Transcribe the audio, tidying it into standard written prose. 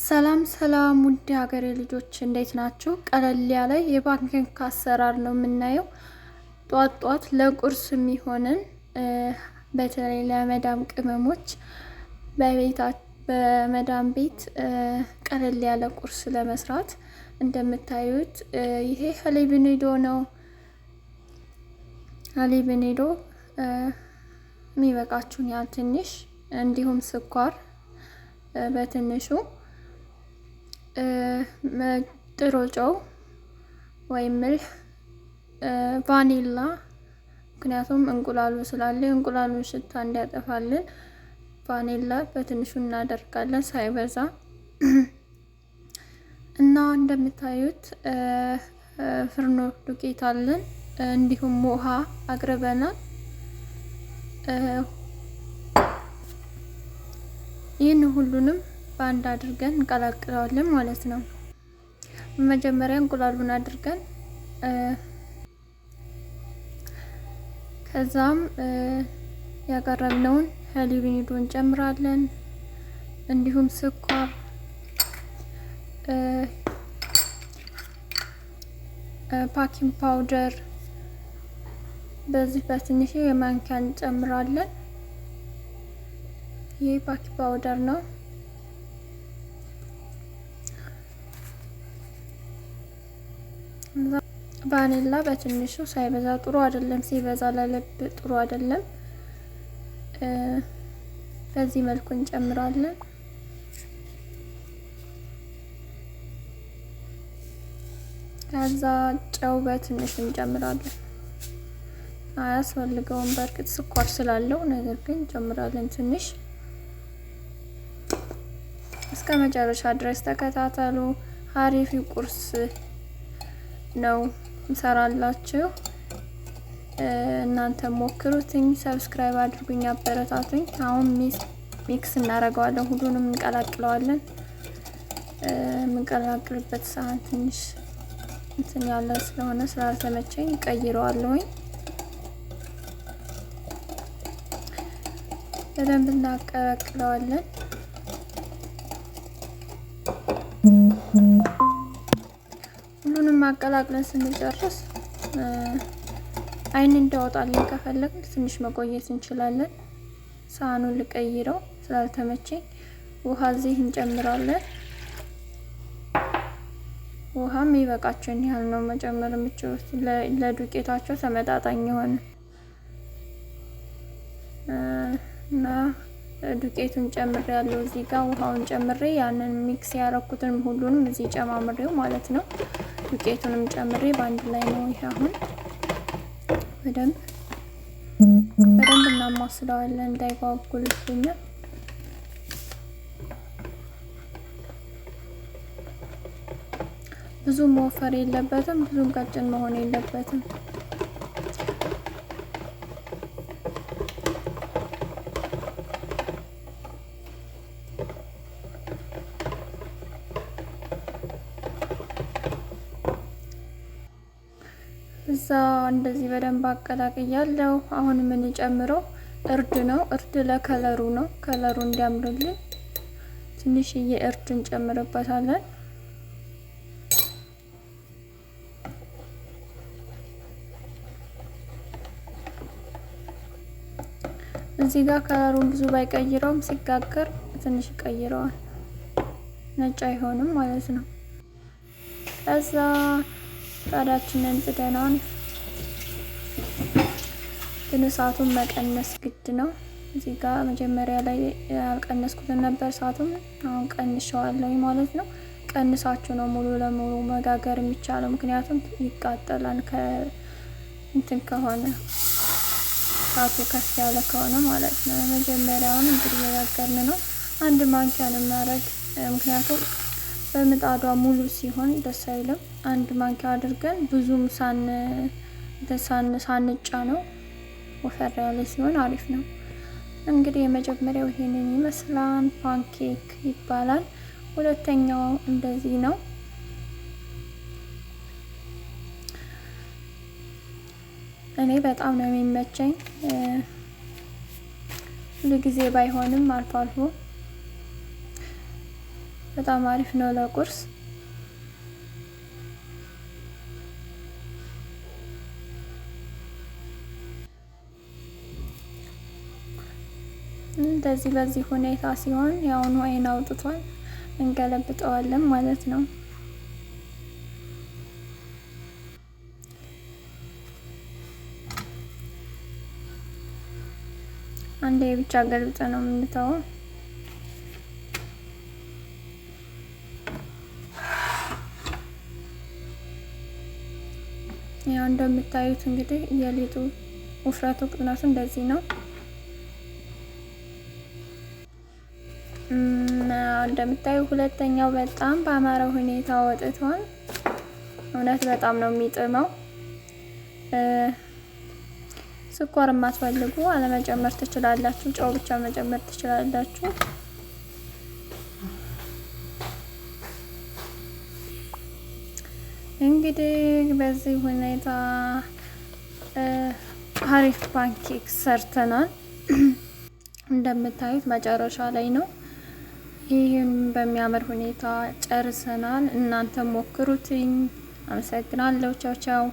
ሰላም ሰላም ውድ ሀገሬ ልጆች እንዴት ናችሁ? ቀለል ያለ የፓንኬክ አሰራር ነው የምናየው። ጧት ጧት ለቁርስ የሚሆንን በተለይ ለመዳም ቅመሞች በመዳም ቤት ቀለል ያለ ቁርስ ለመስራት እንደምታዩት ይሄ ሀሊብ ኒዶ ነው። ሀሊብ ኒዶ የሚበቃችሁን ያህል ትንሽ፣ እንዲሁም ስኳር በትንሹ፣ ጥሩ ጨው ወይም ምልህ፣ ቫኒላ ምክንያቱም እንቁላሉ ስላለ እንቁላሉን ሽታ እንዲያጠፋልን ቫኒላ በትንሹ እናደርጋለን ሳይበዛ። እና እንደምታዩት ፍርኖ ዱቄት አለን፣ እንዲሁም ውሃ አቅርበናል። ይህን ሁሉንም በአንድ አድርገን እንቀላቅለዋለን ማለት ነው። መጀመሪያ እንቁላሉን አድርገን ከዛም ያቀረብነውን ሀሊብ ኒዶ እንጨምራለን። እንዲሁም ስኳር፣ ፓኪንግ ፓውደር በዚህ በትንሽ የማንኪያ እንጨምራለን። ይህ ፓኪንግ ፓውደር ነው። ቫኒላ በትንሹ ሳይበዛ ጥሩ አይደለም፣ ሲበዛ ለልብ ጥሩ አይደለም። በዚህ መልኩ እንጨምራለን። ከዛ ጨው በትንሹ እንጨምራለን። አያስፈልገውም በርግጥ ስኳር ስላለው፣ ነገር ግን እንጨምራለን ትንሽ። እስከ መጨረሻ ድረስ ተከታተሉ። አሪፍ ቁርስ ነው እንሰራላችሁ። እናንተ ሞክሩትኝ፣ ሰብስክራይብ አድርጉኝ፣ አበረታቱኝ። አሁን ሚክስ እናደርገዋለን፣ ሁሉንም እንቀላቅለዋለን። የምንቀላቅልበት ሰዓት ትንሽ እንትን ያለ ስለሆነ ስላልተመቸኝ ቀይረዋለሁኝ። በደንብ እናቀላቅለዋለን። ሁሉንም ማቀላቅለን ስንጨርስ አይን እንዳወጣልን ከፈለግን ትንሽ መቆየት እንችላለን። ሳህኑን ልቀይረው ስላልተመቸኝ ውሃ እዚህ እንጨምራለን። ውሃም ይበቃችሁን ያህል ነው መጨመር የምትችሉት፣ ለዱቄታቸው ተመጣጣኝ የሆነ እና ዱቄቱን ጨምሬ ያለው እዚህ ጋር ውሃውን ጨምሬ ያንን ሚክስ ያረኩትን ሁሉንም እዚህ ጨማምሬው ማለት ነው። ዱቄቱንም ጨምሬ በአንድ ላይ ነው። ይሄ አሁን በደንብ እናማስለዋለን እንዳይጓጉልብኝ። ብዙ መወፈር የለበትም፣ ብዙም ቀጭን መሆን የለበትም። እዛ እንደዚህ በደንብ አቀላቅያለሁ። አሁን የምንጨምረው እርድ ነው። እርድ ለከለሩ ነው፣ ከለሩ እንዲያምርልን ትንሽዬ እርድ እንጨምርበታለን። እዚህ ጋር ከለሩን ብዙ ባይቀይረውም ሲጋገር ትንሽ ይቀይረዋል፣ ነጭ አይሆንም ማለት ነው። እዛ ጣዳችንን ጥደናል፣ ግን እሳቱን መቀነስ ግድ ነው። እዚህ ጋር መጀመሪያ ላይ ያልቀነስኩትን ነበር እሳቱን፣ አሁን ቀንሼዋለሁ ማለት ነው። ቀንሳችሁ ነው ሙሉ ለሙሉ መጋገር የሚቻለው፣ ምክንያቱም ይቃጠላል እንትን ከሆነ እሳቱ ከፍ ያለ ከሆነ ማለት ነው። መጀመሪያውን እንግዲህ እየጋገርን ነው። አንድ ማንኪያ ነው ማድረግ፣ ምክንያቱም በምጣዷ ሙሉ ሲሆን ደስ አይልም። አንድ ማንኪያ አድርገን ብዙም ሳንጫ ነው፣ ወፈር ያለ ሲሆን አሪፍ ነው። እንግዲህ የመጀመሪያው ይሄንን ይመስላል፣ ፓንኬክ ይባላል። ሁለተኛው እንደዚህ ነው። እኔ በጣም ነው የሚመቸኝ። ሁሉ ጊዜ ባይሆንም አልፎ አልፎ በጣም አሪፍ ነው ለቁርስ። እንደዚህ በዚህ ሁኔታ ሲሆን ያውን ወይን አውጥቷል እንገለብጠዋለን ማለት ነው። አንዴ ብቻ ገልብጠ ነው የምንተወው። ያው እንደምታዩት እንግዲህ የሊጡ ውፍረቱ ቅጥነቱ እንደዚህ ነው። እንደምታዩ ሁለተኛው በጣም በአማረ ሁኔታ ወጥቷል። እውነት በጣም ነው የሚጥመው። ስኳር የማትፈልጉ አለመጨመር ትችላላችሁ። ጨው ብቻ መጨመር ትችላላችሁ። እንግዲህ በዚህ ሁኔታ አሪፍ ፓንኬክ ሰርተናል። እንደምታዩት መጨረሻ ላይ ነው። ይህም በሚያምር ሁኔታ ጨርሰናል። እናንተ ሞክሩትኝ። አመሰግናለሁ። ቻው ቻው።